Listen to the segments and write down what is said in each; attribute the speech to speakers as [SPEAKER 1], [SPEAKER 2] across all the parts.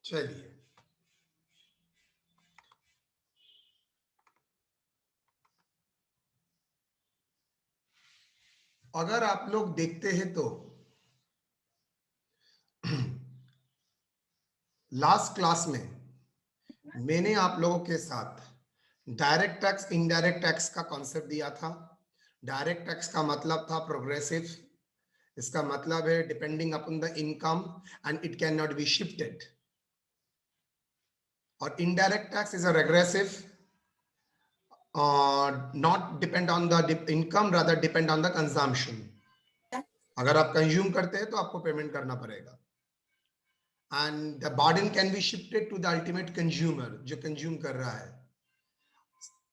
[SPEAKER 1] चलिए, अगर आप लोग देखते हैं तो लास्ट क्लास में मैंने आप लोगों के साथ डायरेक्ट टैक्स इनडायरेक्ट टैक्स का कॉन्सेप्ट दिया था। डायरेक्ट टैक्स का मतलब था प्रोग्रेसिव, इसका मतलब है depending upon the income and it can not be shifted. और indirect tax is a regressive, not depend on the income, rather depend on the consumption. अगर आप कंज्यूम करते हैं तो आपको पेमेंट करना पड़ेगा। And the burden can be shifted to the ultimate consumer, जो कंज्यूम कर रहा है।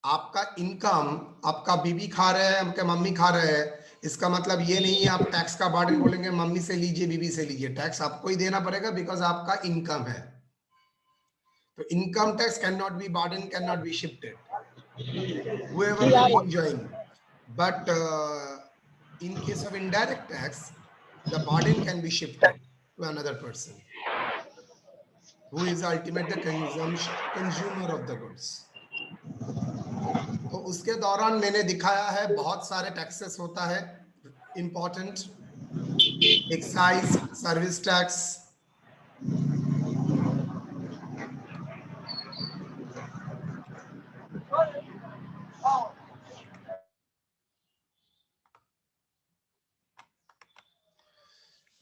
[SPEAKER 1] आपका इनकम, आपका बीबी खा रहे हैं, आपके मम्मी खा रहे हैं, इसका मतलब ये नहीं है आप टैक्स का बर्डन बोलेंगे मम्मी से लीजिए बीबी से लीजिए। टैक्स आपको ही देना पड़ेगा बिकॉज आपका इनकम है। तो income tax can not B burden, can not be shifted, whoever will be enjoying. But in case of indirect tax, the burden can be shifted to another person who is ultimate the consumer of the goods. तो उसके दौरान मैंने दिखाया है बहुत सारे taxes होता है important, excise, service tax,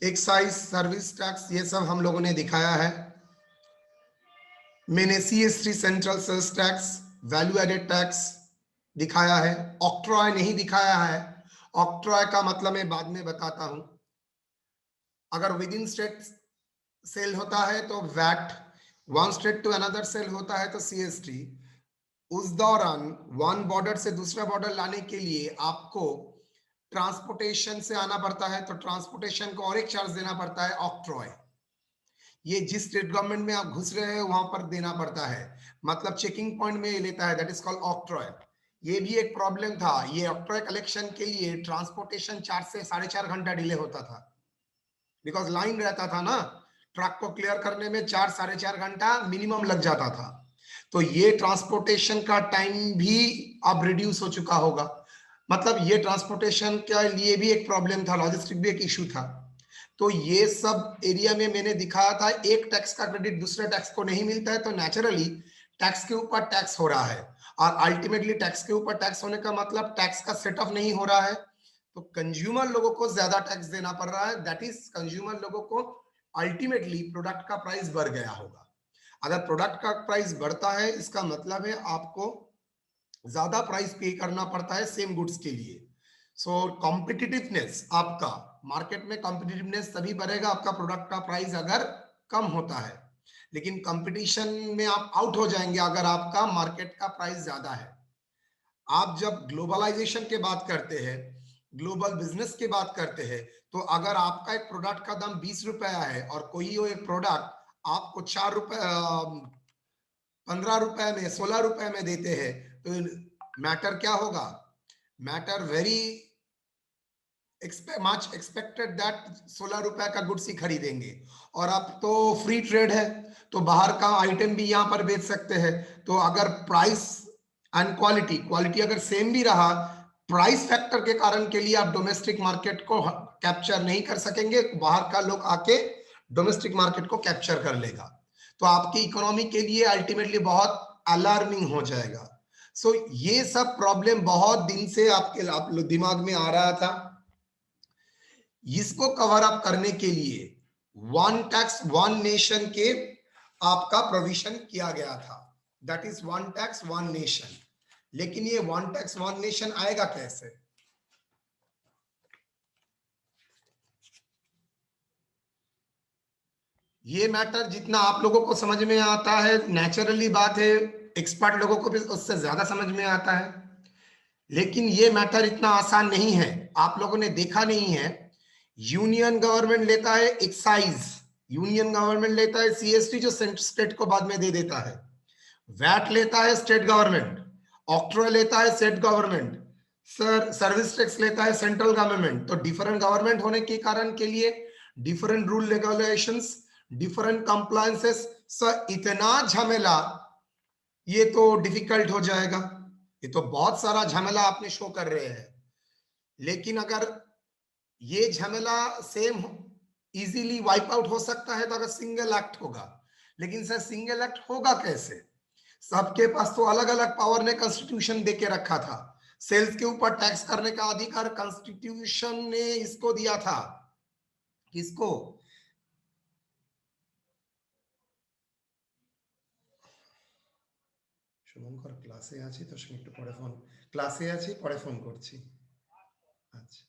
[SPEAKER 1] excise service tax, ये सब हम लोगों ने दिखाया है। मैंने CST central sales tax, value added tax दिखाया है। ऑक्ट्रॉय नहीं दिखाया है। ऑक्ट्रॉय का मतलब मैं बाद में बताता हूं। अगर विद इन स्टेट सेल होता है तो VAT, one state to another sale होता है तो CST। उस दौरान वन बॉर्डर से दूसरा बॉर्डर लाने के लिए आपको ट्रांसपोर्टेशन से आना पड़ता है, तो ट्रांसपोर्टेशन को और एक चार्ज देना पड़ता है, ऑक्ट्रॉय। ये जिस स्टेट गवर्नमेंट में आप घुस रहे हैं वहां पर देना पड़ता है, मतलब चेकिंग पॉइंट में लेता है, दैट इज कॉल्ड ऑक्ट्रॉय। ये भी एक प्रॉब्लम था, ये ऑक्ट्रॉय कलेक्शन के लिए ट्रांसपोर्टेशन 4 से 4.5 घंटा डिले होता था, बिकॉज लाइन रहता था ना, ट्रक को क्लियर करने में 4-4.5 घंटा मिनिमम लग जाता था। तो ये ट्रांसपोर्टेशन का टाइम भी अब रिड्यूस हो चुका होगा, मतलब ये ट्रांसपोर्टेशन के लिए भी एक प्रॉब्लम था, लॉजिस्टिक भी एक इशू था। तो ये सब एरिया में मैंने दिखाया था, एक टैक्स का क्रेडिट दूसरे टैक्स को नहीं मिलता है, तो नेचुरली टैक्स के ऊपर टैक्स हो रहा है, और अल्टीमेटली टैक्स के ऊपर टैक्स होने का मतलब टैक्स का सेट ऑफ नहीं हो रहा है, तो कंज्यूमर लोगों को ज्यादा टैक्स देना पड़ रहा है। दैट इज कंज्यूमर लोगों को अल्टीमेटली प्रोडक्ट का प्राइस बढ़ गया होगा। अगर प्रोडक्ट का प्राइस बढ़ता है इसका मतलब है आपको ज्यादा प्राइस पे करना पड़ता है सेम गुड्स के लिए। सो कॉम्पिटिटिवनेस, आपका मार्केट में कॉम्पिटिटिवनेस तभी बढ़ेगा आपका प्रोडक्ट का प्राइस अगर कम होता है, लेकिन कंपटीशन में आप आउट हो जाएंगे अगर आपका मार्केट का प्राइस ज्यादा है। आप जब ग्लोबलाइजेशन की बात करते हैं, ग्लोबल बिजनेस की बात करते हैं, तो अगर आपका एक प्रोडक्ट का दाम 20 रुपया है और कोई वो एक प्रोडक्ट आपको 4 रुपए 15 रुपए में 16 रुपए में देते हैं, तो मैटर क्या होगा? Matter very much expected that 16 रुपए का गुड्स ही खरीदेंगे, और अब तो फ्री ट्रेड है तो बाहर का आइटम भी यहाँ पर बेच सकते हैं। तो अगर प्राइस एंड क्वालिटी, क्वालिटी अगर सेम भी रहा, प्राइस फैक्टर के कारण के लिए आप डोमेस्टिक मार्केट को कैप्चर नहीं कर सकेंगे, बाहर का लोग आके डोमेस्टिक मार्केट को कैप्चर कर लेगा, तो आपकी इकोनॉमी के लिए अल्टीमेटली बहुत अलार्मिंग हो जाएगा। सो ये सब प्रॉब्लम बहुत दिन से आपके आप दिमाग में आ रहा था। इसको कवर अप करने के लिए वन टैक्स वन नेशन के आपका प्रोविजन किया गया था, that is one tax one nation. लेकिन ये वन टैक्स वन नेशन आएगा कैसे? ये मैटर जितना आप लोगों को समझ में आता है, नेचुरली बात है, एक्सपर्ट लोगों को भी उससे ज्यादा समझ में आता है, लेकिन ये मैटर इतना आसान नहीं है। आप लोगों ने देखा नहीं है, यूनियन गवर्नमेंट लेता है एक्साइज, यूनियन गवर्नमेंट लेता है CST जो स्टेट को बाद में दे देता है, वैट लेता है स्टेट गवर्नमेंट, ऑक्ट्रॉय लेता है state government, sir service tax लेता है सेंट्रल गवर्नमेंट। तो डिफरेंट गवर्नमेंट होने के कारण के लिए different rule regulations, different compliances. Sir इतना झमेला, ये तो डिफिकल्ट हो जाएगा, ये तो बहुत सारा झमेला आपने शो कर रहे हैं। लेकिन अगर ये झमेला सेम इजीली वाइप आउट हो सकता है तो अगर सिंगल एक्ट होगा, लेकिन सर सिंगल एक्ट होगा कैसे? सबके पास तो अलग अलग पावर ने कॉन्स्टिट्यूशन देके रखा था। सेल्स के ऊपर टैक्स करने का अधिकार कॉन्स्टिट्यूशन ने इसको दिया था। किसको? শুভঙ্কর ক্লাসে আছি, তোর সঙ্গে একটু পরে ফোন, ক্লাসে আছি পরে ফোন করছি। আচ্ছা,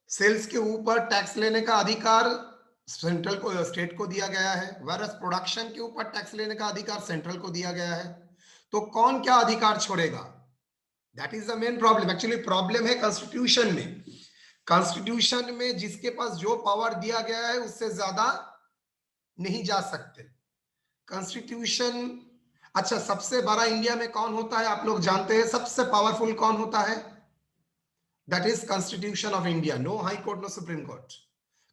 [SPEAKER 1] सेल्स के ऊपर टैक्स लेने का अधिकार सेंट्रल को, स्टेट को दिया गया है, वरस प्रोडक्शन के ऊपर टैक्स लेने का अधिकार सेंट्रल को दिया गया है। तो कौन क्या अधिकार छोड़ेगा? That is the main problem. Actually problem है कॉन्स्टिट्यूशन में। कॉन्स्टिट्यूशन में जिसके पास जो पावर दिया गया है उससे ज्यादा नहीं जा सकते। कॉन्स्टिट्यूशन, अच्छा सबसे बड़ा इंडिया में कौन होता है आप लोग जानते हैं? सबसे पावरफुल कौन होता है? That is constitution of India. No high court, no supreme court.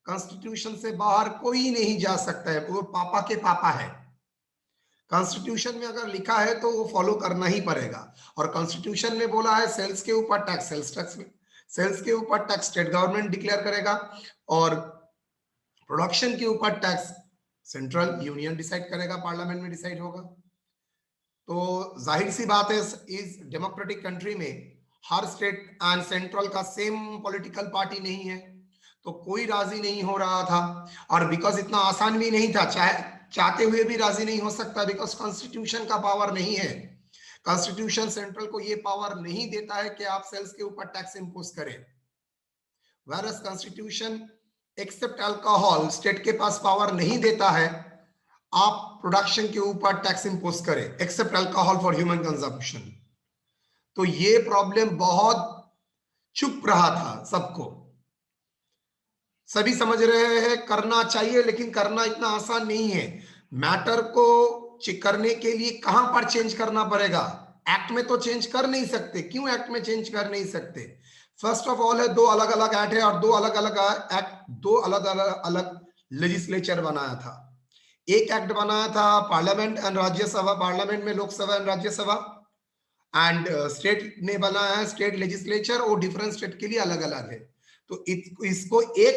[SPEAKER 1] Constitution से बाहर कोई नहीं जा सकता है, वो पापा के पापा है। कॉन्स्टिट्यूशन में अगर लिखा है तो वो फॉलो करना ही पड़ेगा। और कॉन्स्टिट्यूशन में बोला है सेल्स के ऊपर टैक्स, सेल्स के ऊपर टैक्स स्टेट गवर्नमेंट डिक्लेयर करेगा, और प्रोडक्शन के ऊपर टैक्स सेंट्रल यूनियन डिसाइड करेगा, पार्लियामेंट में डिसाइड होगा। तो जाहिर सी बात है इस डेमोक्रेटिक कंट्री में हर स्टेट एंड सेंट्रल का सेम पॉलिटिकल पार्टी नहीं है, तो कोई राजी नहीं हो रहा था। और बिकॉज इतना आसान भी नहीं था, चाहते हुए भी राजी नहीं हो सकता, बिकॉज कॉन्स्टिट्यूशन का पावर नहीं है। कॉन्स्टिट्यूशन सेंट्रल को ये पावर नहीं देता है कि आप सेल्स के ऊपर टैक्स इंपोज करें। Versus constitution except alcohol state के पास पावर नहीं देता है आप प्रोडक्शन के ऊपर टैक्स इंपोज करें, except alcohol for human consumption. तो ये प्रॉब्लम बहुत चुप रहा था सबको। सभी समझ रहे हैं करना चाहिए, लेकिन करना इतना आसान नहीं है। मैटर को करने के लिए कहां पर चेंज करना पड़ेगा? एक्ट में तो चेंज कर नहीं सकते। क्यों एक्ट में चेंज कर नहीं सकते? फर्स्ट ऑफ ऑल है दो अलग अलग एक्ट है, और दो अलग अलग एक्ट, दो अलग अलग लेजिस्लेचर बनाया था। एक एक्ट बनाया था पार्लियामेंट एंड राज्यसभा, पार्लियामेंट में Lok Sabha and Rajya Sabha, and state ने बनाया है स्टेट लेजिस्लेचर, और डिफरेंट स्टेट के लिए अलग अलग है। तो इसको एक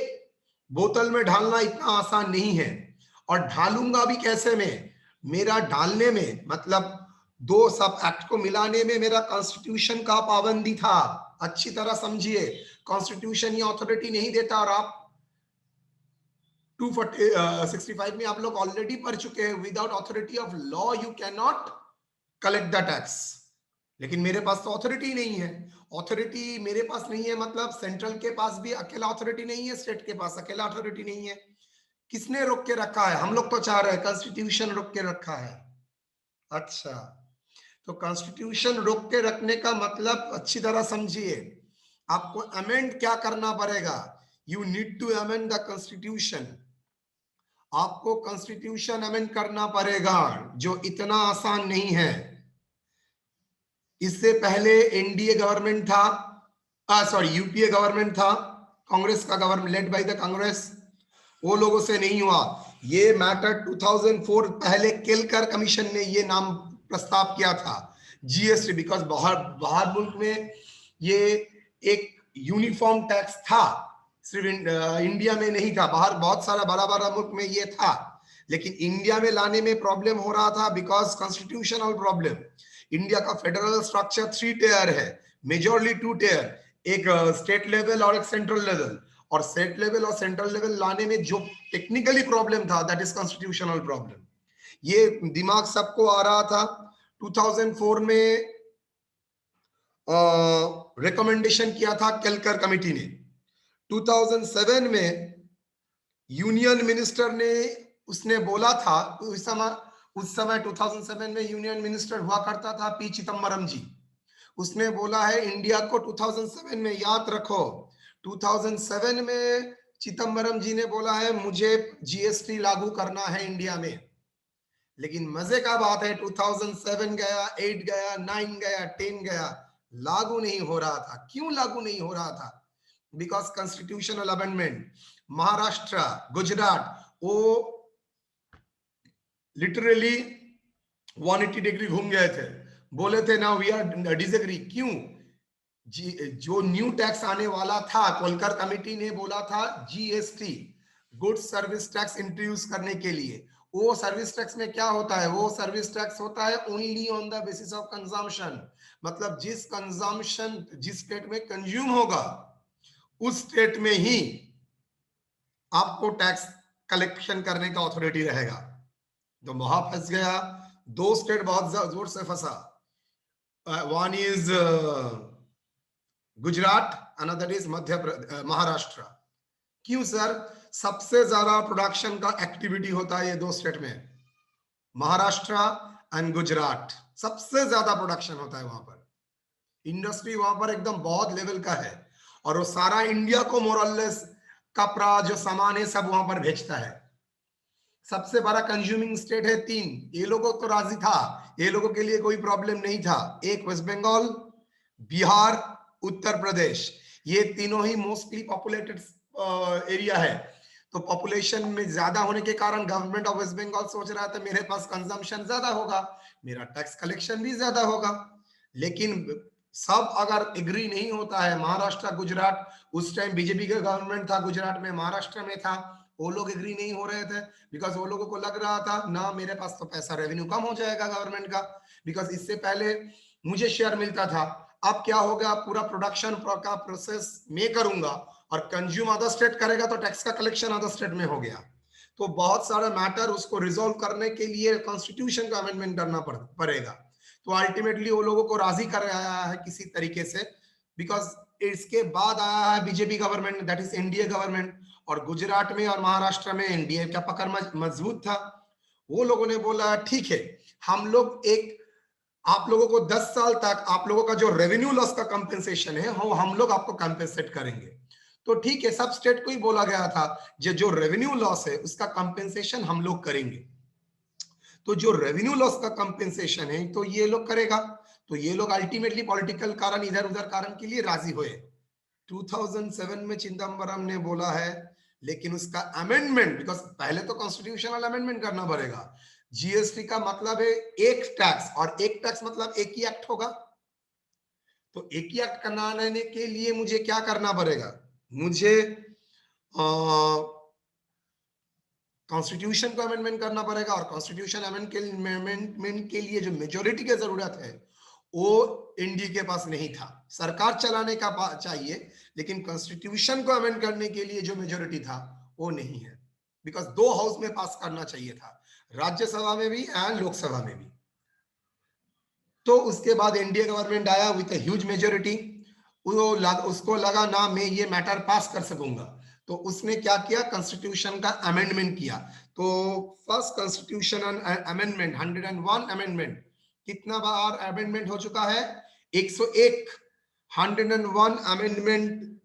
[SPEAKER 1] बोतल में ढालना इतना आसान नहीं है। और ढालूंगा भी कैसे में? मेरा डालने में मतलब दो सब एक्ट को मिलाने में मेरा कॉन्स्टिट्यूशन का पाबंदी था। अच्छी तरह समझिए, कॉन्स्टिट्यूशन ये अथॉरिटी नहीं देता, और आप 265 में आप लोग ऑलरेडी पढ़ चुके हैं, without authority of law you can not collect the tax. लेकिन मेरे पास तो अथॉरिटी नहीं है। अथॉरिटी मेरे पास नहीं है मतलब सेंट्रल के पास भी अकेला अथॉरिटी नहीं है, स्टेट के पास अकेला अथॉरिटी नहीं है। किसने रोक के रखा है? हम लोग तो चाह रहे हैं, कॉन्स्टिट्यूशन रोक के रखा है। अच्छा, तो कॉन्स्टिट्यूशन रोक के रखने का मतलब अच्छी तरह समझिए। आपको अमेंड क्या करना पड़ेगा? You need to amend the constitution. आपको कॉन्स्टिट्यूशन अमेंड करना पड़ेगा, जो इतना आसान नहीं है। इससे पहले एनडीए गवर्नमेंट था, सॉरी यूपीए गवर्नमेंट था, कांग्रेस का government led by the Congress, वो लोगों से नहीं हुआ। ये मैटर 2004 पहले केलकर कमीशन ने ये नाम प्रस्ताव किया था, जीएसटी, बिकॉज बाहर मुल्क में ये एक यूनिफॉर्म टैक्स था, सिर्फ इंडिया में नहीं था, बाहर बहुत सारा बड़ा बड़ा मुल्क में ये था, लेकिन इंडिया में लाने में प्रॉब्लम हो रहा था बिकॉज कॉन्स्टिट्यूशनल प्रॉब्लम। इंडिया का फेडरल स्ट्रक्चर 3 टियर है, मेजॉरली 2 टियर, एक स्टेट लेवल और एक सेंट्रल लेवल। और स्टेट लेवल और सेंट्रल लेवल लाने में जो टेक्निकली प्रॉब्लम था दैट इज कॉन्स्टिट्यूशनल प्रॉब्लम। ये दिमाग सबको आ रहा था। 2004 में रिकमेंडेशन किया था केलकर कमेटी ने। 2007 में यूनियन मिनिस्टर ने उसने बोला था, उस समय 2007 में यूनियन मिनिस्टर हुआ करता था पी चिदम्बरम जी। उसने बोला है इंडिया को 2007 में, याद रखो 2007 में चिदम्बरम जी ने बोला है मुझे जीएसटी लागू करना है इंडिया में। लेकिन मजे का बात है 2007 गया, 8 गया, 9 गया, 10 गया, लागू नहीं हो रहा था। क्यों लागू नहीं हो रहा था? Because constitutional amendment Maharashtra Gujarat वो लिटरली 180 डिग्री घूम गए थे, बोले थे ना वी आर डिसएग्री। क्यों? जो न्यू टैक्स आने वाला था, कोलकर कमेटी ने बोला था GST, goods service tax introduce करने के लिए। वो सर्विस टैक्स में क्या होता है? वो सर्विस टैक्स होता है only on the basis of consumption, मतलब जिस कंजम्पशन जिस स्टेट में कंज्यूम होगा उस स्टेट में ही आपको टैक्स कलेक्शन करने का अथॉरिटी रहेगा। तो वहां फंस गया, दो स्टेट बहुत जोर से फंसा, one is Gujarat, another is Maharashtra. क्यों सर? सबसे ज्यादा प्रोडक्शन का एक्टिविटी होता है ये दो स्टेट में, महाराष्ट्र एंड गुजरात, सबसे ज्यादा प्रोडक्शन होता है वहां पर। इंडस्ट्री वहां पर एकदम बहुत लेवल का है, और वो सारा इंडिया को मोरलेस कपड़ा जो सामान है सब वहां पर भेजता है। सबसे बड़ा कंज्यूमिंग स्टेट है तीन, ये लोगों तो राजी था, ये लोगों के लिए कोई प्रॉब्लम नहीं था। एक वेस्ट बंगाल, बिहार, उत्तर प्रदेश, ये तीनों ही मोस्टली पॉपुलेटेड एरिया है। तो पॉपुलेशन में ज्यादा होने के कारण गवर्नमेंट ऑफ वेस्ट बंगाल सोच रहा था मेरे पास कंजम्पशन ज्यादा होगा, मेरा टैक्स कलेक्शन भी ज्यादा होगा। लेकिन सब अगर एग्री नहीं होता है, महाराष्ट्र गुजरात, उस टाइम बीजेपी का गवर्नमेंट था गुजरात में, महाराष्ट्र में था, वो लोग एग्री नहीं हो रहे थे, बिकॉज वो लोगों को लग रहा था ना मेरे पास तो पैसा रेवेन्यू कम हो जाएगा गवर्नमेंट का, बिकॉज इससे पहले मुझे शेयर मिलता था, अब क्या होगा पूरा प्रोडक्शन का प्रोसेस मैं करूंगा और कंज्यूम अदर स्टेट करेगा तो टैक्स का कलेक्शन अदर स्टेट में हो गया। तो बहुत सारा मैटर उसको रिजोल्व करने के लिए कॉन्स्टिट्यूशन का अमेंडमेंट करना पड़ेगा। तो अल्टीमेटली वो लोगों को राजी कर आया है किसी तरीके से, बिकॉज इसके बाद आया है BJP government, that is NDA government, और गुजरात में और महाराष्ट्र में एनडीए का पकड़ मजबूत था। वो लोगों ने बोला ठीक है, हम लोग एक आप लोगों को 10 साल तक आप लोगों का जो रेवेन्यू लॉस का कंपेंसेशन है वो हम लोग आपको कंपेंसेट करेंगे। तो ठीक है, सब स्टेट को ही बोला गया था जो रेवेन्यू लॉस है उसका कंपेंसेशन हम लोग करेंगे। तो जो रेवेन्यू लॉस का कंपेंसेशन है तो ये लोग करेगा, तो ये लोग अल्टीमेटली पॉलिटिकल कारण इधर उधर कारण के लिए राजी हुए। 2007 में चिदम्बरम ने बोला है, लेकिन उसका अमेंडमेंट, बिकॉज पहले तो कॉन्स्टिट्यूशनल अमेंडमेंट करना पड़ेगा। जीएसटी का मतलब है एक टैक्स, और एक टैक्स मतलब एक ही एक्ट होगा। तो एक ही एक्ट कराने के लिए मुझे क्या करना पड़ेगा? मुझे कॉन्स्टिट्यूशन को अमेंडमेंट करना पड़ेगा, और कॉन्स्टिट्यूशन अमेंडमेंट के लिए जो मेजोरिटी की जरूरत है वो एनडीए के पास नहीं था। सरकार चलाने का चाहिए, लेकिन कॉन्स्टिट्यूशन को अमेंड करने के लिए जो मेजोरिटी था वो नहीं है, बिकॉज दो हाउस में पास करना चाहिए था, राज्यसभा में भी एंड लोकसभा में भी। तो उसके बाद एनडीए गवर्नमेंट आया विथ ह्यूज मेजोरिटी, उसको लगा ना मैं ये मैटर पास कर सकूंगा, तो उसने क्या किया, कॉन्स्टिट्यूशन का अमेंडमेंट किया। तो फर्स्ट कॉन्स्टिट्यूशन अमेंडमेंट 101 अमेंडमेंट, कितना बार अमेंडमेंट हो चुका है? 101। 101 अमेंडमेंट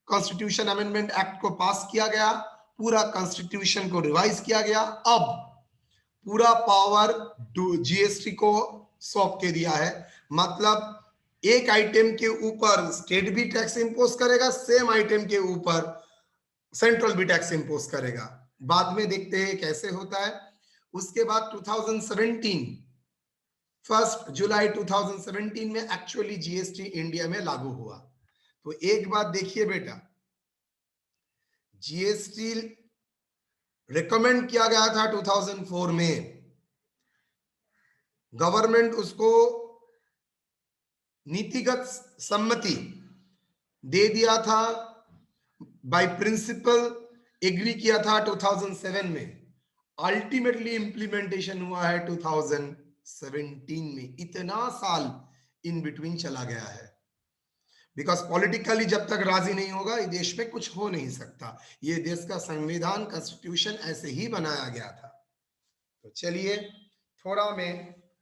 [SPEAKER 1] कॉन्स्टिट्यूशन अमेंडमेंट एक्ट को पास किया गया, पूरा कॉन्स्टिट्यूशन को रिवाइज किया गया। अब पूरा पावर जीएसटी को सौंप के दिया है, मतलब एक आइटम के ऊपर स्टेट भी टैक्स इंपोज करेगा, सेम आइटम के ऊपर सेंट्रल भी टैक्स इंपोज करेगा। बाद में देखते हैं कैसे होता है। उसके बाद 2017 1 जुलाई 2017 में एक्चुअली जीएसटी इंडिया में लागू हुआ। तो एक बात देखिए बेटा, जीएसटी रिकमेंड किया गया था 2004 में, गवर्नमेंट उसको नीतिगत सम्मति दे दिया था, बाय प्रिंसिपल एग्री किया था 2007 में, अल्टीमेटली इंप्लीमेंटेशन हुआ है 2017 में। इतना साल इन बिटवीन चला गया है, बिकॉज पॉलिटिकली जब तक राजी नहीं होगा ये देश में कुछ हो नहीं सकता। ये देश का संविधान कॉन्स्टिट्यूशन ऐसे ही बनाया गया था। तो चलिए थोड़ा मैं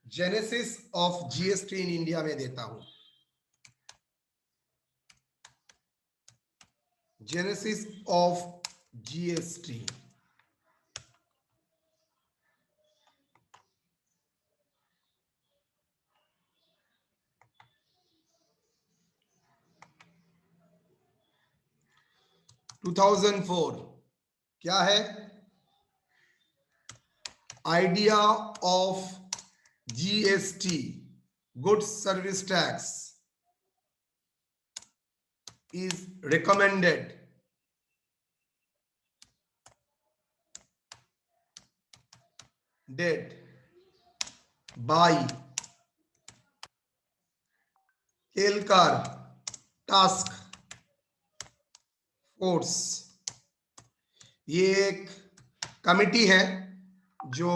[SPEAKER 1] genesis of GST in India में देता हूं। जेनेसिस ऑफ जीएसटी, 2004 क्या है? Idea of GST, goods service tax, is recommended by Kelkar task force. ये एक कमिटी है जो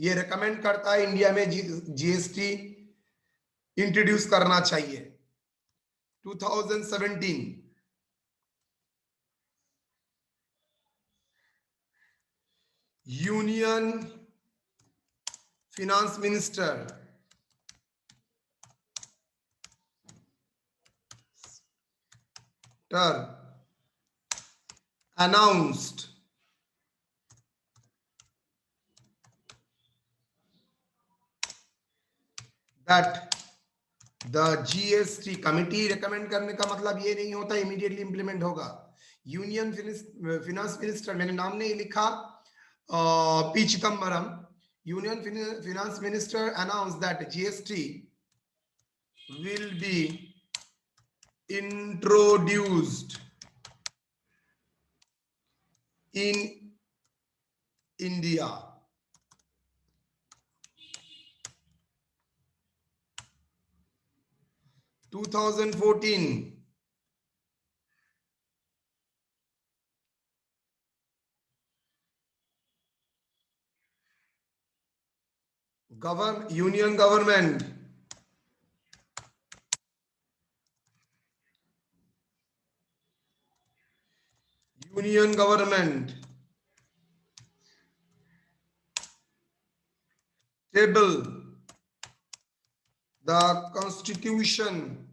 [SPEAKER 1] ये रेकमेंड करता है इंडिया में जीएसटी इंट्रोड्यूस करना चाहिए। 2017 union finance minister announced that the GST committee recommend करने का मतलब ये नहीं होता इमीडिएटली इंप्लीमेंट होगा। यूनियन फिनांस मिनिस्टर, मैंने नाम नहीं लिखा, P Chidambaram, union finance minister announce that GST will be introduced in India. Two 2014 union government table the constitution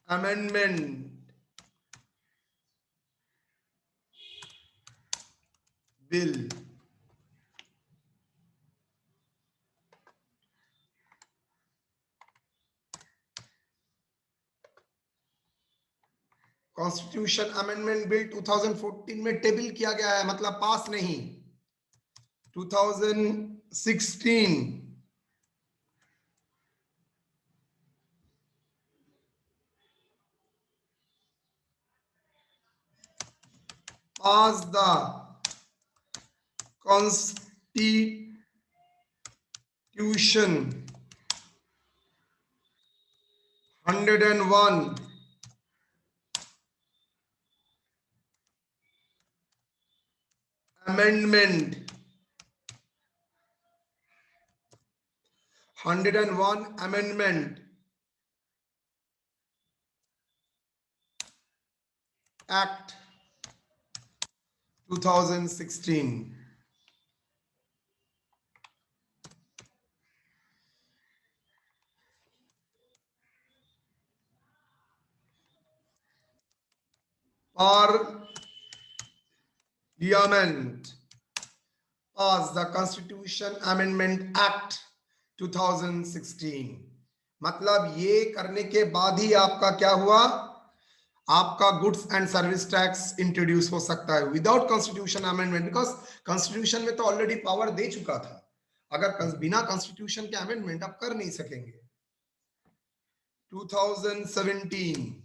[SPEAKER 1] amendment bill constitution amendment bill 2014 में टेबल किया गया है, मतलब पास नहीं। 2016 pass the constitution 101 amendment 101 amendment act 2016 Parliament passed the Constitution Amendment Act 2016। मतलब ये करने के बाद ही आपका क्या हुआ, आपका goods and service tax introduce हो सकता है without constitution amendment, because constitution में तो ऑलरेडी पावर दे चुका था। अगर बिना कॉन्स्टिट्यूशन के अमेंडमेंट आप कर नहीं सकेंगे। 2017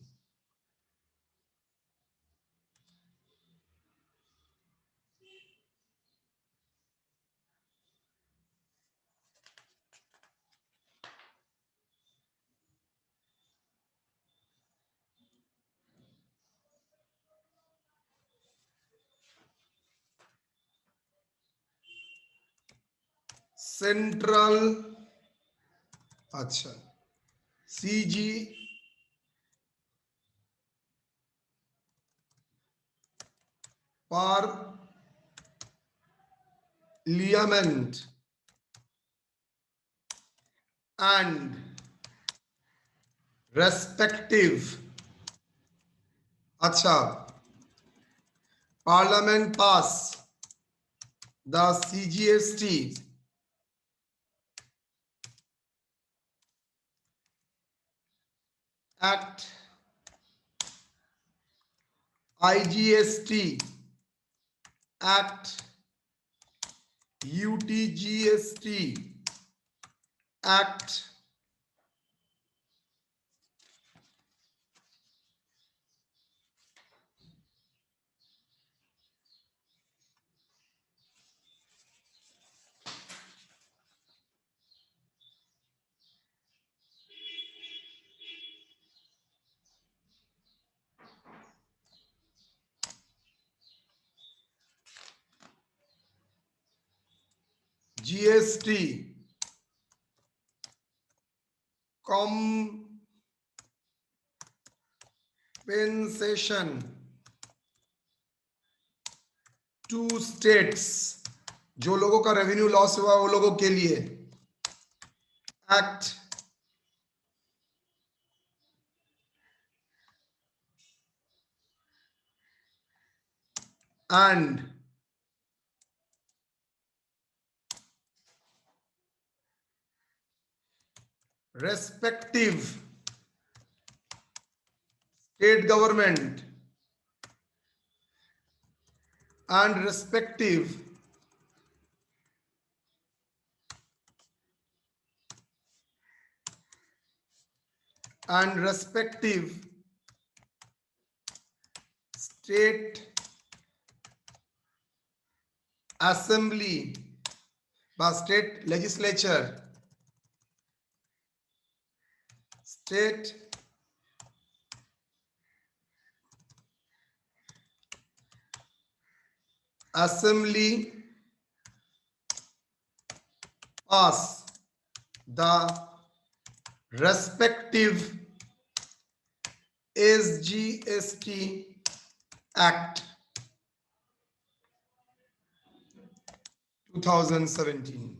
[SPEAKER 1] सेंट्रल, अच्छा सीजी Parliament and respective, अच्छा Parliament pass the CGST Act, IGST Act, UTGST Act, GST compensation to states, जो लोगों का रेवेन्यू लॉस हुआ वो लोगों के लिए। Act, and respective state government and respective state assembly by state legislature, state assembly pass the respective SGST Act 2017.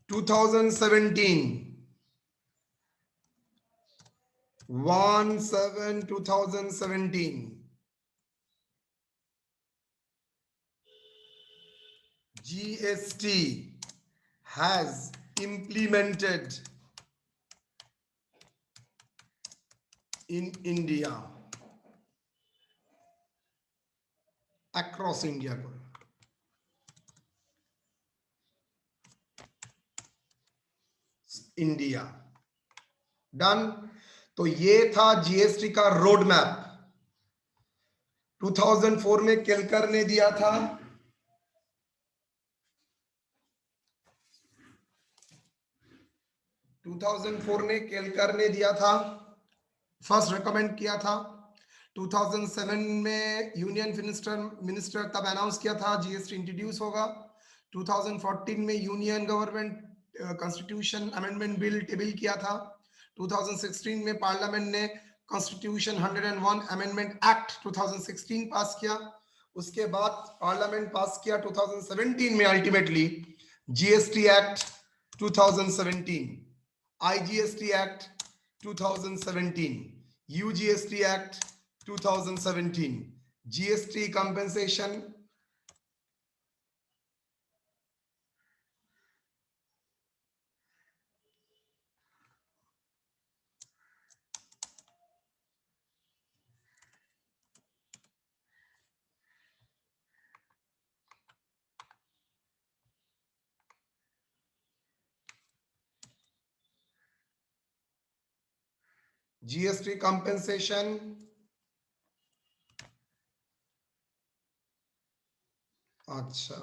[SPEAKER 1] Two thousand 2017 GST has implemented in India, across India. India done. तो ये था GST का road map. 2004 में केलकर ने दिया था, 2004 ने केलकर ने दिया था, फर्स्ट रिकमेंड किया था। 2007 में यूनियन मिनिस्टर तब अनाउंस किया था जीएसटी इंट्रोड्यूस होगा। 2014 में union government constitution amendment bill table किया था। 2016 में पार्लियामेंट ने कॉन्स्टिट्यूशन 101 अमेंडमेंट एक्ट 2016 पास किया। उसके बाद पार्लियामेंट पास किया 2017 में ultimately GST act 2017, IGST act 2017, यूजीएसटी act 2017, GST compensation GST compensation अच्छा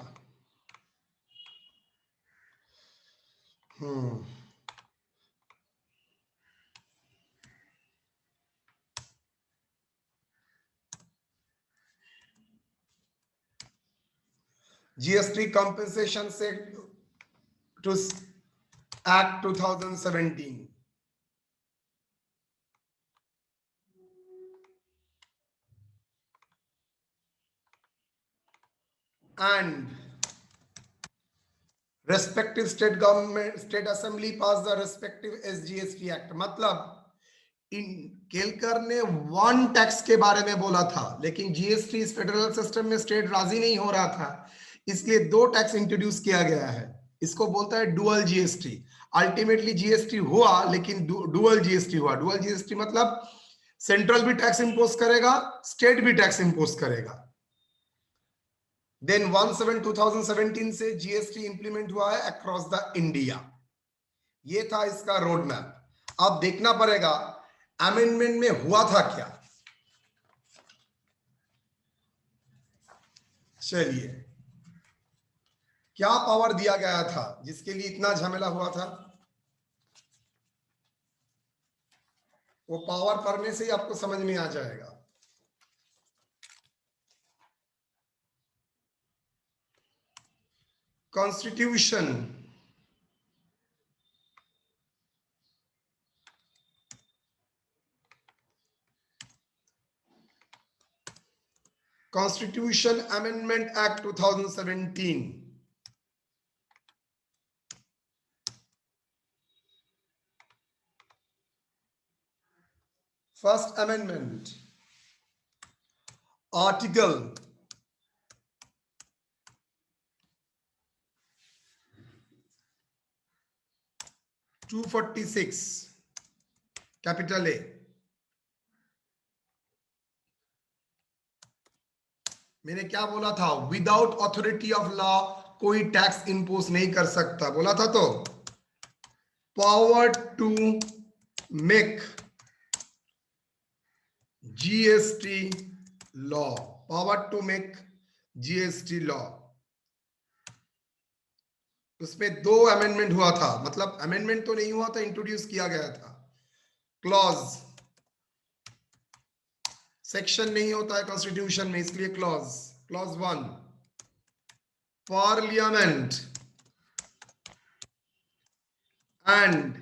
[SPEAKER 1] जीएसटी कंपेंसेशन से to act 2017 and respective state government, state assembly pass the respective SGST act। मतलब केलकर ने वन टैक्स के बारे में बोला था, लेकिन जीएसटी इस फेडरल सिस्टम में स्टेट राजी नहीं हो रहा था, इसलिए दो टैक्स इंट्रोड्यूस किया गया है। इसको बोलता है डुअल जीएसटी। अल्टीमेटली जीएसटी हुआ, लेकिन डुअल जीएसटी हुआ। डुअल जीएसटी मतलब सेंट्रल भी टैक्स इंपोज करेगा, स्टेट भी टैक्स इंपोज करेगा। देन 1/7/2017 से जीएसटी इंप्लीमेंट हुआ है अक्रॉस द इंडिया। ये था इसका रोड मैप। अब देखना पड़ेगा अमेंडमेंट में हुआ था क्या। चलिए, क्या पावर दिया गया था जिसके लिए इतना झमेला हुआ था? वो पावर पढ़ने से ही आपको समझ में आ जाएगा। Constitution constitution amendment act 2017। First amendment, article 246 capital A. मैंने क्या बोला था? विदाउट अथॉरिटी ऑफ लॉ कोई टैक्स इंपोज नहीं कर सकता, बोला था। तो power to make GST law, power to make GST law. उसमें दो अमेंडमेंट हुआ था, मतलब अमेंडमेंट तो नहीं हुआ था, इंट्रोड्यूस किया गया था। क्लॉज, सेक्शन नहीं होता है कॉन्स्टिट्यूशन में, इसलिए clause. Clause 1, parliament and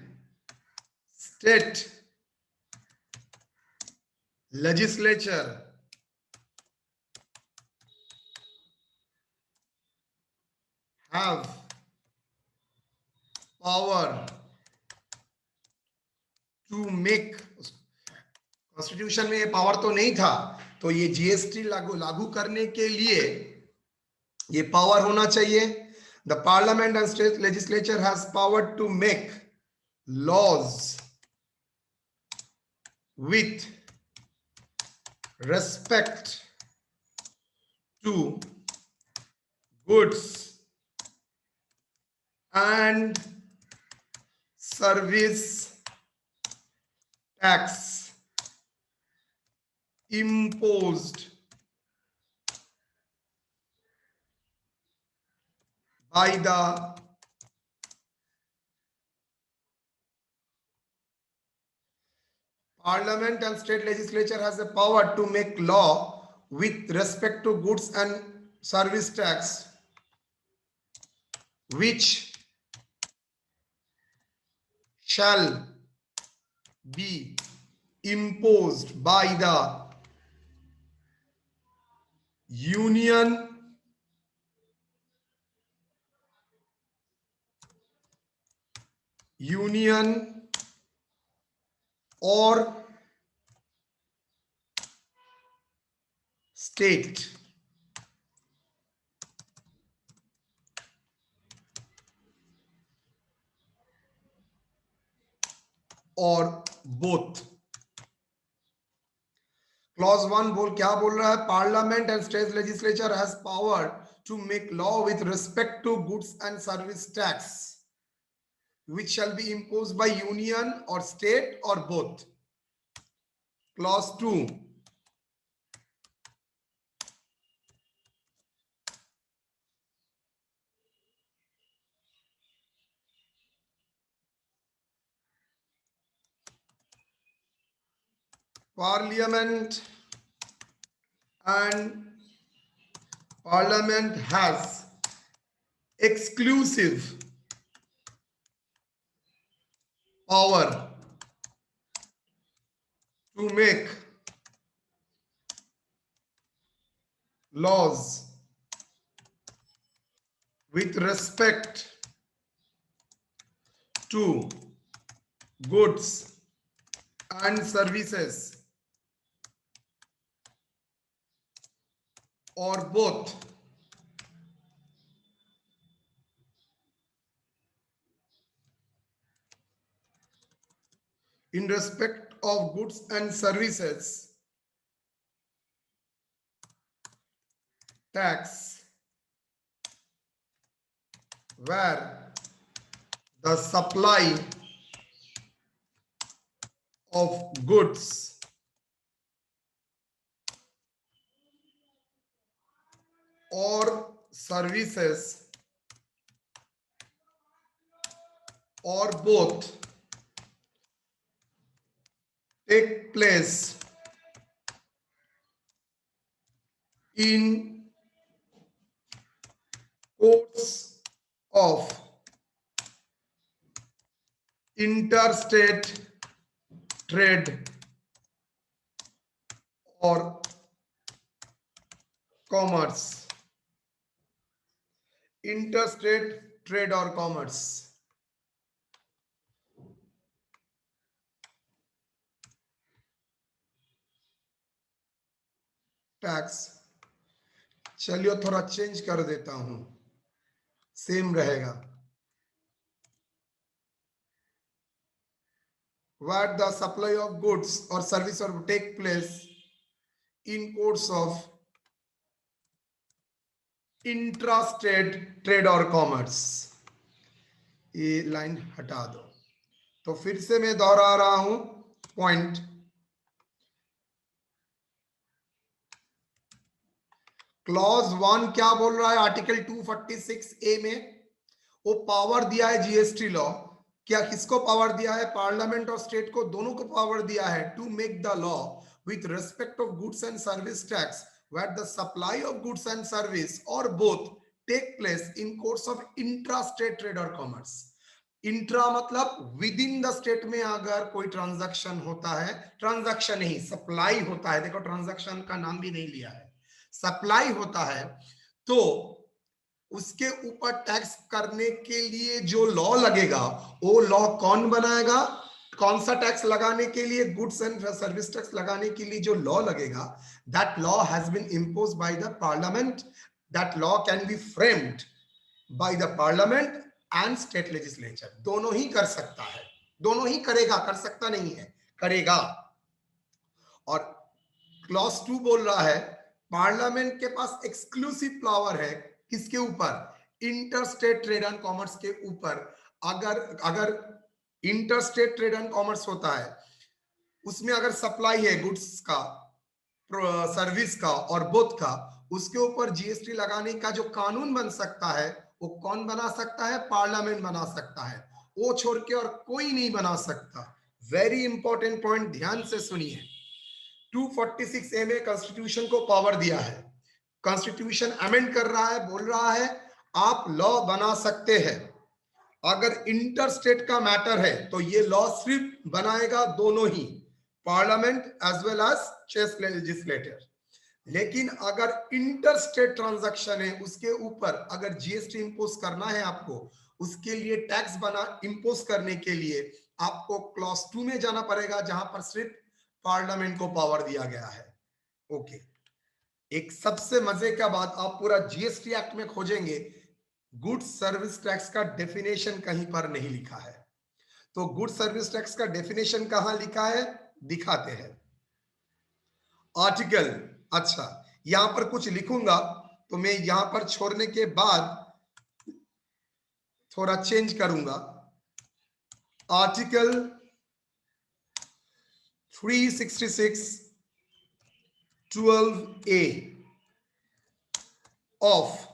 [SPEAKER 1] state legislature have power to make, constitution में ये पावर तो नहीं था, तो ये जीएसटी लागू करने के लिए ये पावर होना चाहिए। The parliament and state legislature has power to make laws with respect to goods and service tax imposed by the Parliament and state legislature has the power to make law with respect to goods and service tax which shall be imposed by the union or state or both। Clause 1 क्या बोल रहा है? Parliament and state legislature has power to make law with respect to goods and service tax which shall be imposed by union or state or both। Clause 2, Parliament has exclusive power to make laws with respect to goods and services or both in respect of goods and services tax where the supply of goods or services or both take place in course of interstate trade or commerce. Interstate trade or commerce. Tax चलिए थोड़ा change कर देता हूं, same रहेगा. Where the supply of goods or service or take place in course of intrastate trade or commerce. ये line हटा दो. तो फिर से मैं दोहरा रहा हूं पॉइंट. क्लॉज 1 क्या बोल रहा है आर्टिकल 246A में? वो पावर दिया है जीएसटी लॉ. क्या किसको पावर दिया है? पार्लियामेंट और स्टेट को, दोनों को पावर दिया है to make the law with respect of goods and service tax where the supply of goods and service or both take place in course of intrastate trade or commerce. Intra मतलब with in the state में अगर कोई transaction होता है, transaction नहीं supply होता है, देखो ट्रांजैक्शन का नाम भी नहीं लिया है, सप्लाई होता है, तो उसके ऊपर टैक्स करने के लिए जो लॉ लगेगा वो लॉ कौन बनाएगा? कौन सा टैक्स लगाने के लिए? गुड्स एंड सर्विस टैक्स लगाने के लिए जो लॉ लगेगा, that law has been imposed by the parliament. That law can be framed by the parliament and state legislature. दोनों ही कर सकता है, दोनों ही करेगा, कर सकता नहीं है, करेगा. और क्लॉज 2 बोल रहा है पार्लियामेंट के पास एक्सक्लूसिव पावर है किसके ऊपर? इंटरस्टेट ट्रेड एंड कॉमर्स के ऊपर. अगर इंटरस्टेट ट्रेड एंड कॉमर्स होता है, उसमें अगर सप्लाई है गुड्स का, सर्विस का और बोथ का, उसके ऊपर जीएसटी लगाने का जो कानून बन सकता है वो कौन बना सकता है? पार्लियामेंट बना सकता है. वो छोड़ के और कोई नहीं बना सकता. वेरी इंपॉर्टेंट पॉइंट, ध्यान से सुनिए. 246A में कॉन्स्टिट्यूशन को पावर दिया है. कॉन्स्टिट्यूशन अमेंड कर रहा है, बोल रहा है आप लॉ बना सकते हैं. अगर इंटरस्टेट का मैटर है तो ये लॉ सिर्फ बनाएगा दोनों ही, parliament as well as state legislator. लेकिन अगर इंटरस्टेट ट्रांजैक्शन है, उसके ऊपर अगर जीएसटी इंपोज करना है आपको, उसके लिए टैक्स बना इंपोज करने के लिए आपको क्लॉज 2 में जाना पड़ेगा, जहां पर सिर्फ पार्लियामेंट को पावर दिया गया है. ओके. एक सबसे मजे का बात, आप पूरा जीएसटी एक्ट में खोजेंगे, गुड्स सर्विस टैक्स का डेफिनेशन कहीं पर नहीं लिखा है. तो गुड्स सर्विस टैक्स का डेफिनेशन कहां लिखा है दिखाते हैं. आर्टिकल, अच्छा यहां पर कुछ लिखूंगा तो मैं यहां पर छोड़ने के बाद थोड़ा चेंज करूंगा. Article 366(12)(a) of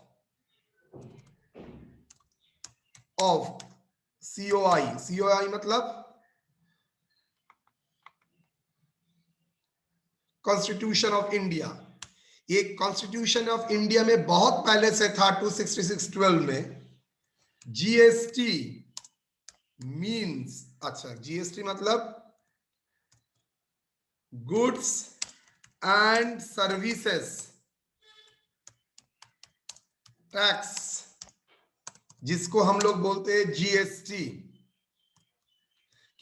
[SPEAKER 1] COI. COI मतलब कॉन्स्टिट्यूशन ऑफ इंडिया. ये कॉन्स्टिट्यूशन ऑफ इंडिया में बहुत पहले से था 266(12) में. जीएसटी मीन्स, अच्छा जीएसटी मतलब गुड्स एंड सर्विसेज टैक्स, जिसको हम लोग बोलते हैं जीएसटी.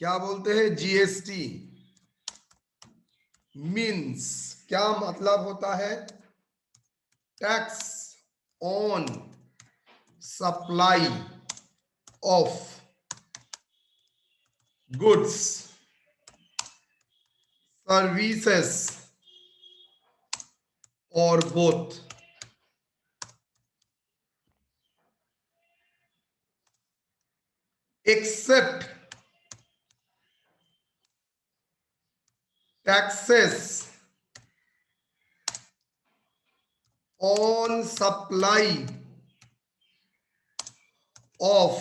[SPEAKER 1] क्या बोलते हैं? जीएसटी. मीन्स क्या मतलब होता है? Tax on supply of goods services और both. Except taxes on supply of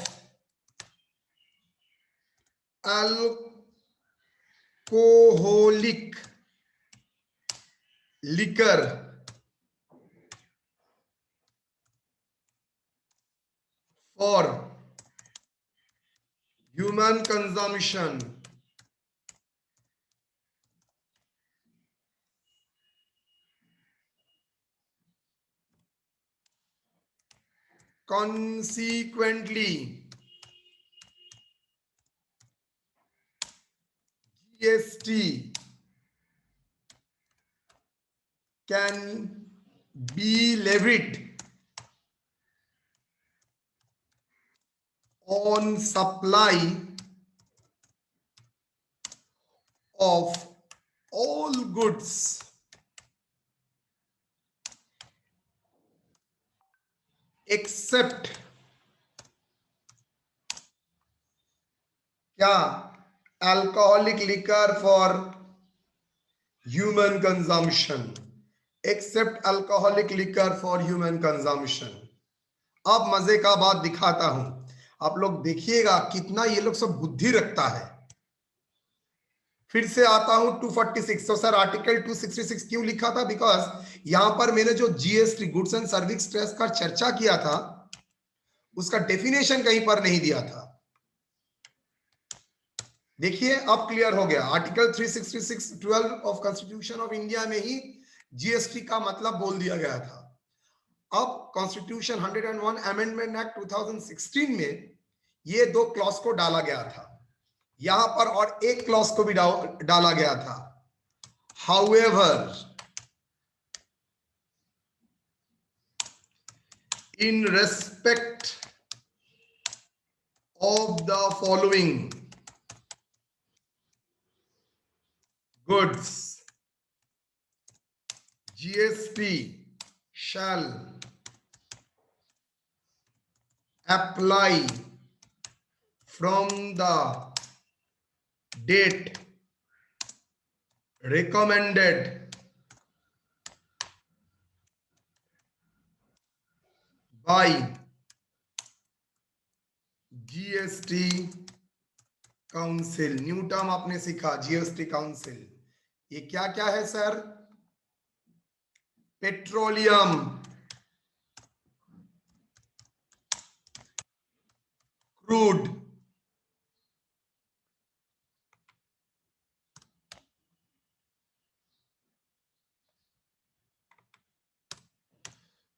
[SPEAKER 1] alcoholic liquor for human consumption consequently GST can be levied on supply of all goods except क्या? Alcoholic liquor for human consumption, except alcoholic liquor for human consumption. अब मजे का बात दिखाता हूं, आप लोग देखिएगा कितना ये लोग सब बुद्धि रखता है। फिर से आता हूं 246। तो सर आर्टिकल 266 क्यों लिखा था? बिकॉज यहां पर मैंने जो GST goods and service tax का चर्चा किया था उसका डेफिनेशन कहीं पर नहीं दिया था। देखिए अब क्लियर हो गया। Article 366(12) of constitution of India में ही जीएसटी का मतलब बोल दिया गया था। अब कॉन्स्टिट्यूशन 101 अमेंडमेंट एक्ट 2016 में ये दो क्लॉज को डाला गया था, यहां पर और एक क्लॉज को भी डाला गया था। However in respect of the following goods GST shall apply from the date recommended by GST council. New term आपने सीखा जीएसटी काउंसिल। ये क्या क्या है sir? Petroleum, crude,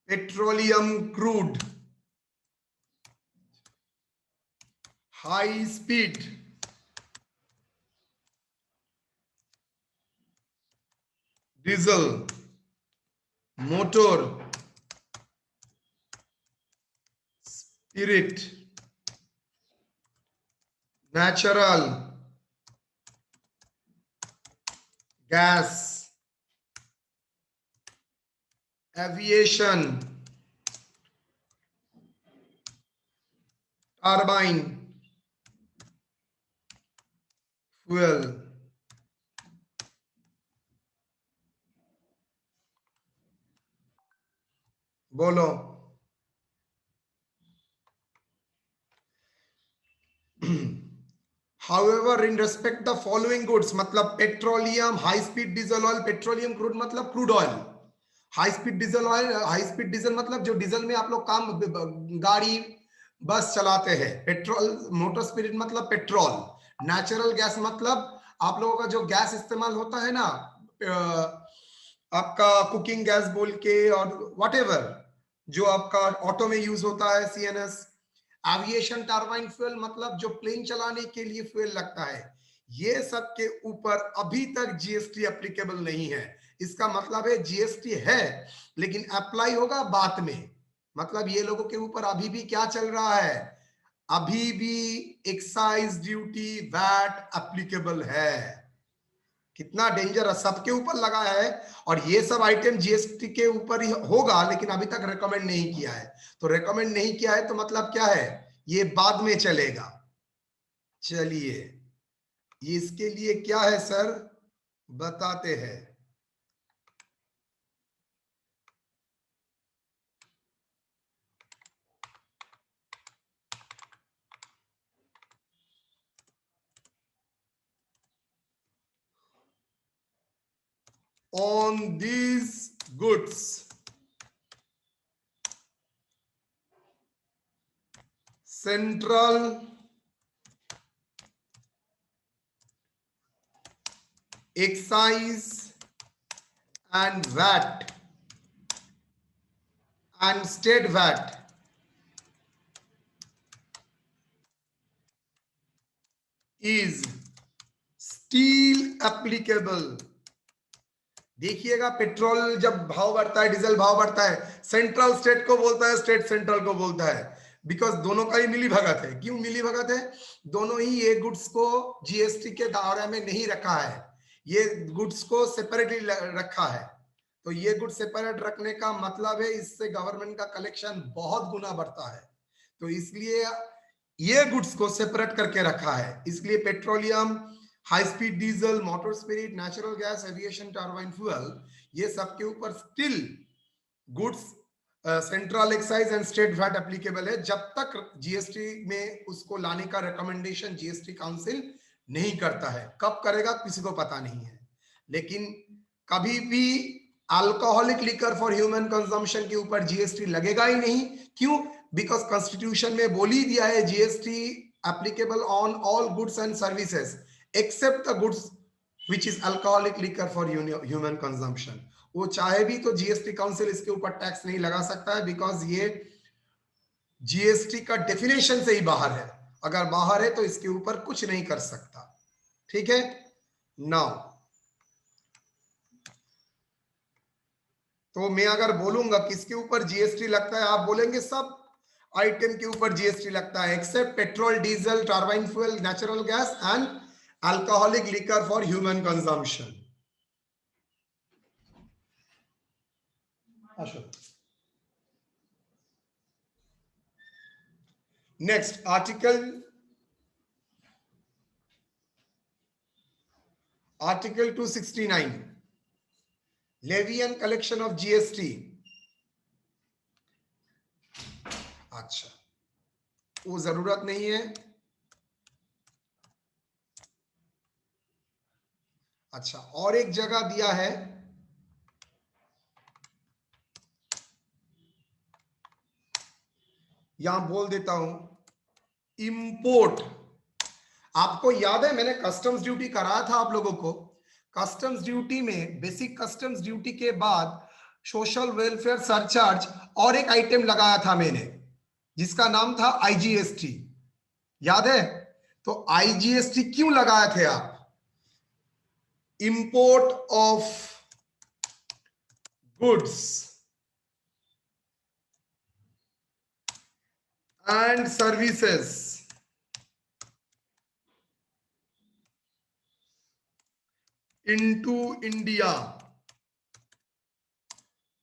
[SPEAKER 1] petroleum crude, high speed diesel, motor, spirit, natural gas, aviation, turbine fuel. बोलो। However, in respect the following goods मतलब petroleum, high speed diesel oil, petroleum crude मतलब crude oil, high speed diesel oil, high speed diesel मतलब जो diesel में आप लोग काम गाड़ी बस चलाते हैं, पेट्रोल मोटर स्पिरिट मतलब पेट्रोल, नेचुरल गैस मतलब आप लोगों का जो गैस इस्तेमाल होता है ना, आपका कुकिंग गैस बोल के और व्हाटएवर जो आपका ऑटो में यूज होता है, सीएनएस। एविएशन टर्बाइन फ्यूल मतलब जो प्लेन चलाने के लिए फ्यूल लगता है। ये सब के ऊपर अभी तक जीएसटी एप्लीकेबल नहीं है। इसका मतलब है जीएसटी है लेकिन अप्लाई होगा बाद में। मतलब ये लोगों के ऊपर अभी भी क्या चल रहा है, अभी भी एक्साइज ड्यूटी वैट एप्लीकेबल है। कितना डेंजर है, सबके ऊपर लगा है और ये सब आइटम जीएसटी के ऊपर ही होगा लेकिन अभी तक रेकमेंड नहीं किया है। तो रेकमेंड नहीं किया है तो मतलब क्या है, ये बाद में चलेगा। चलिए इसके लिए क्या है सर बताते हैं। On these goods, central excise and VAT and state VAT is still applicable। देखिएगा, पेट्रोल जब भाव बढ़ता है, डीजल भाव बढ़ता है, सेंट्रल स्टेट को बोलता है, स्टेट सेंट्रल को बोलता है, बिकॉज दोनों का ही मिली भगत है। क्यों मिली भगत है? दोनों ही ये गुड्स को जीएसटी के दायरे में नहीं रखा है, ये गुड्स को सेपरेटली रखा है। तो ये गुड्स सेपरेट रखने का मतलब है इससे गवर्नमेंट का कलेक्शन बहुत गुना बढ़ता है। तो इसलिए ये गुड्स को सेपरेट करके रखा है। इसलिए petroleum, high speed diesel, motor spirit, natural gas, aviation turbine fuel, ये सब के ऊपर still goods central excise and state VAT applicable है, जब तक जीएसटी में उसको लाने का रिकमेंडेशन जीएसटी काउंसिल नहीं करता है। कब करेगा किसी को पता नहीं है, लेकिन कभी भी alcoholic liquor for human consumption के ऊपर जीएसटी लगेगा ही नहीं। क्यों? बिकॉज कॉन्स्टिट्यूशन में बोल ही दिया है GST applicable on all goods and services except the goods which is alcoholic liquor for human consumption. वो चाहे भी तो जीएसटी काउंसिल इसके ऊपर टैक्स नहीं लगा सकता है, बिकॉज ये जीएसटी का डेफिनेशन से ही बाहर है। अगर बाहर है तो इसके ऊपर कुछ नहीं कर सकता। ठीक है, नाउ तो मैं अगर बोलूंगा किसके ऊपर जीएसटी लगता है, आप बोलेंगे सब आइटम के ऊपर जीएसटी लगता है except petrol, diesel, turbine fuel, natural gas and alcoholic liquor for human consumption. Next article 269 levy and collection of GST. अच्छा, वो जरूरत नहीं है। अच्छा, और एक जगह दिया है, यहां बोल देता हूं, इंपोर्ट। आपको याद है मैंने कस्टम्स ड्यूटी कराया था आप लोगों को। कस्टम्स ड्यूटी में बेसिक कस्टम्स ड्यूटी के बाद सोशल वेलफेयर सरचार्ज और एक आइटम लगाया था मैंने, जिसका नाम था आईजीएसटी। याद है? तो आईजीएसटी क्यों लगाए थे आप? Import of goods and services into India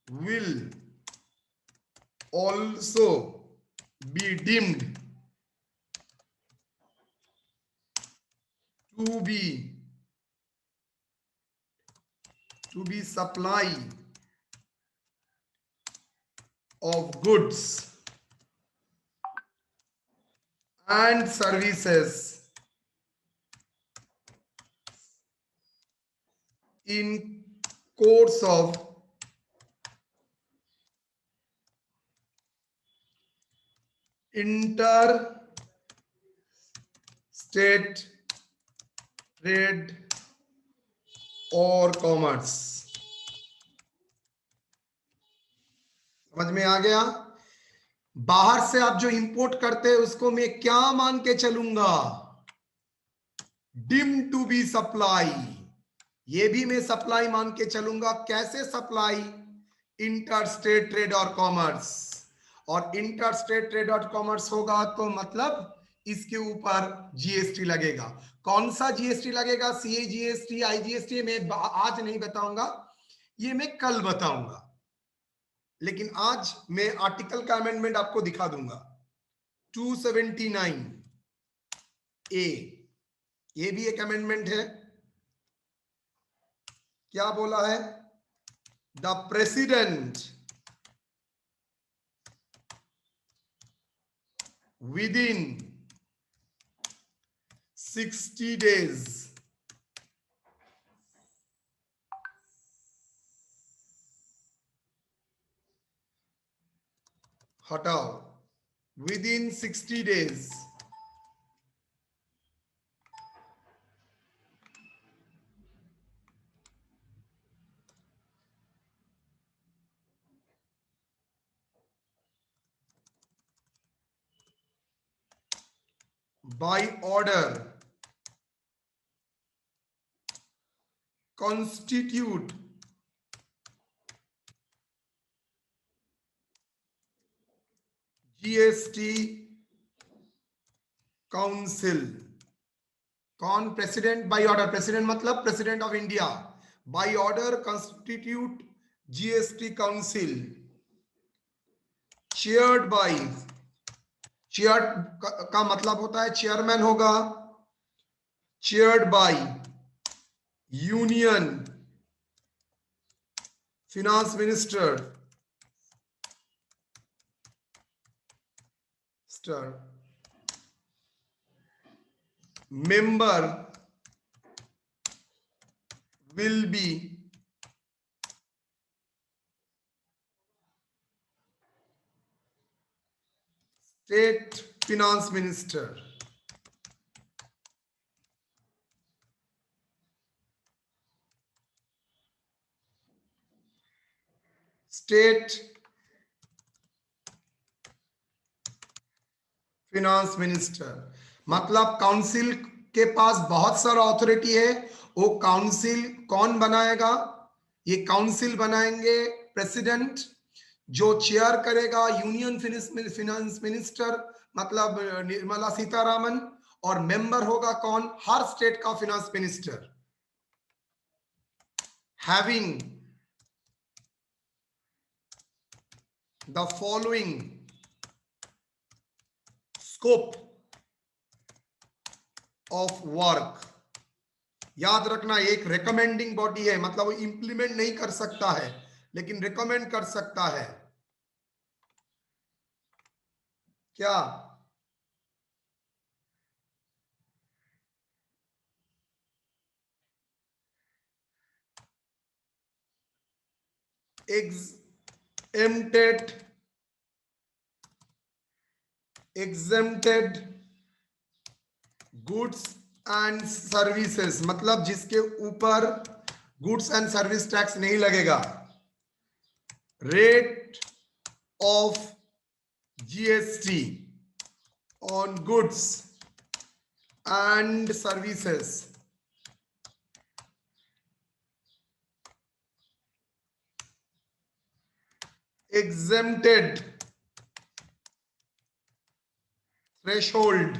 [SPEAKER 1] will also be deemed to be supply of goods and services in course of interstate trade और कॉमर्स। समझ में आ गया? बाहर से आप जो इंपोर्ट करते हैं उसको मैं क्या मान के चलूंगा? डिम टू बी सप्लाई, ये भी मैं सप्लाई मान के चलूंगा। कैसे सप्लाई? इंटर स्टेट ट्रेड और कॉमर्स, और इंटर स्टेट ट्रेड और कॉमर्स होगा तो मतलब इसके ऊपर जीएसटी लगेगा। कौन सा जीएसटी लगेगा? सीए जीएसटी, आईजीएसटी, मैं आज नहीं बताऊंगा, ये मैं कल बताऊंगा। लेकिन आज मैं आर्टिकल का अमेंडमेंट आपको दिखा दूंगा। 279 ए, ये भी एक अमेंडमेंट है। क्या बोला है? द प्रेसिडेंट within 60 days हटाओ, within 60 days by order constitute GST council. कौन? प्रेसिडेंट बाय ऑर्डर, प्रेसिडेंट मतलब president of India, by order constitute GST council, chaired by, chair का मतलब होता है चेयरमैन होगा, chaired by union finance minister, member will be state finance minister. State finance minister मतलब council के पास बहुत सारा अथॉरिटी है। वो काउंसिल कौन बनाएगा? ये काउंसिल बनाएंगे प्रेसिडेंट, जो चेयर करेगा यूनियन फिनांस मिनिस्टर मतलब निर्मला सीतारामन, और मेंबर होगा कौन? हर स्टेट का finance minister, having the following scope of work. याद रखना, एक रिकमेंडिंग बॉडी है, मतलब वो इंप्लीमेंट नहीं कर सकता है लेकिन रिकमेंड कर सकता है। क्या? exempted exempted goods and services मतलब जिसके ऊपर गुड्स एंड सर्विस टैक्स नहीं लगेगा। Rate of GST on goods and services exempted threshold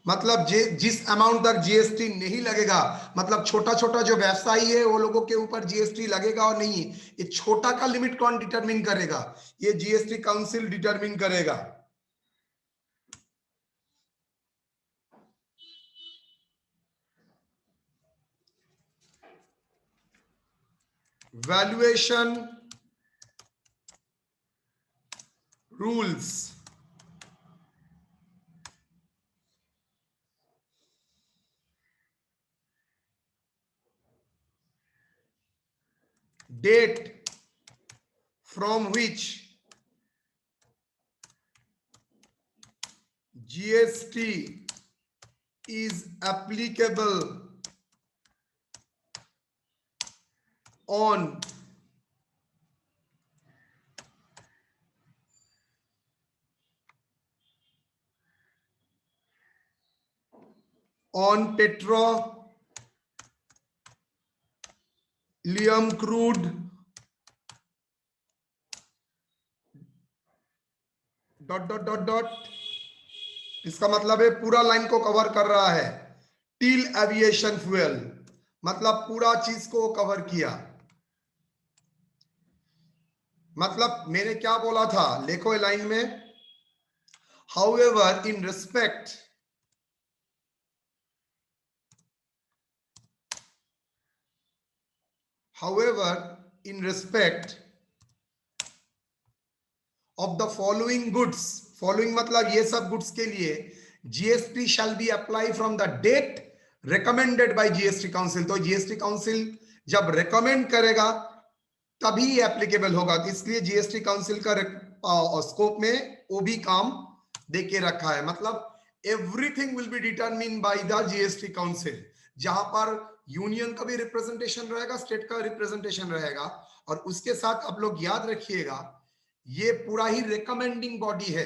[SPEAKER 1] मतलब जिस अमाउंट तक जीएसटी नहीं लगेगा, मतलब छोटा छोटा जो व्यवसायी है वो लोगों के ऊपर जीएसटी लगेगा और नहीं, ये छोटा का लिमिट कौन डिटरमिन करेगा? ये जीएसटी काउंसिल डिटरमिन करेगा। Valuation rules, date from which GST is applicable on on petroleum crude dot dot dot dot, इसका मतलब है पूरा लाइन को कवर कर रहा है। टिल एविएशन फ्यूल, मतलब पूरा चीज को कवर किया। मतलब मैंने क्या बोला था, लिखो लाइन में, however in respect of the following goods, following मतलब ये सब गुड्स के लिए GST shall be apply from the date recommended by GST council. तो जीएसटी काउंसिल जब रिकमेंड करेगा तभी एप्लीकेबल होगा, तो इसलिए जीएसटी काउंसिल का स्कोप में वो भी काम देके रखा है। मतलब everything will be determine by the GST council, जहां पर यूनियन का भी रिप्रेजेंटेशन रहेगा, स्टेट का रिप्रेजेंटेशन रहेगा। और उसके साथ आप लोग याद रखिएगा, ये पूरा ही रिकमेंडिंग बॉडी है।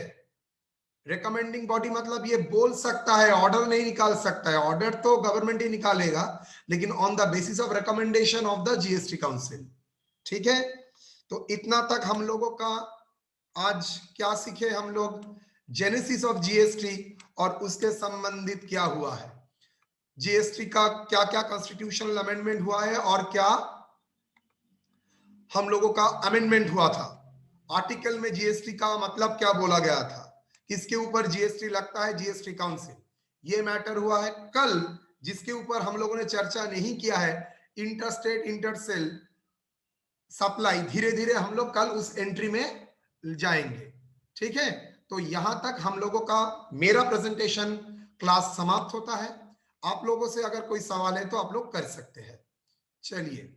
[SPEAKER 1] रिकमेंडिंग बॉडी मतलब ये बोल सकता है, ऑर्डर नहीं निकाल सकता है। ऑर्डर तो गवर्नमेंट ही निकालेगा, लेकिन on the basis of recommendation of the GST council. ठीक है, तो इतना तक हम लोगों का आज क्या सीखे हम लोग, जेनेसिस ऑफ जीएसटी और उसके संबंधित क्या हुआ है, जीएसटी का क्या क्या कॉन्स्टिट्यूशनल अमेंडमेंट हुआ है और क्या हम लोगों का अमेंडमेंट हुआ था। आर्टिकल में जीएसटी का मतलब क्या बोला गया था, किसके ऊपर जीएसटी लगता है, जीएसटी काउंसिल, ये मैटर हुआ है। कल जिसके ऊपर हम लोगों ने चर्चा नहीं किया है, इंटरस्टेट इंटरसेल सप्लाई, धीरे धीरे हम लोग कल उस एंट्री में जाएंगे। ठीक है, तो यहां तक हम लोगों का मेरा प्रेजेंटेशन क्लास समाप्त होता है। आप लोगों से अगर कोई सवाल है तो आप लोग कर सकते हैं। चलिए।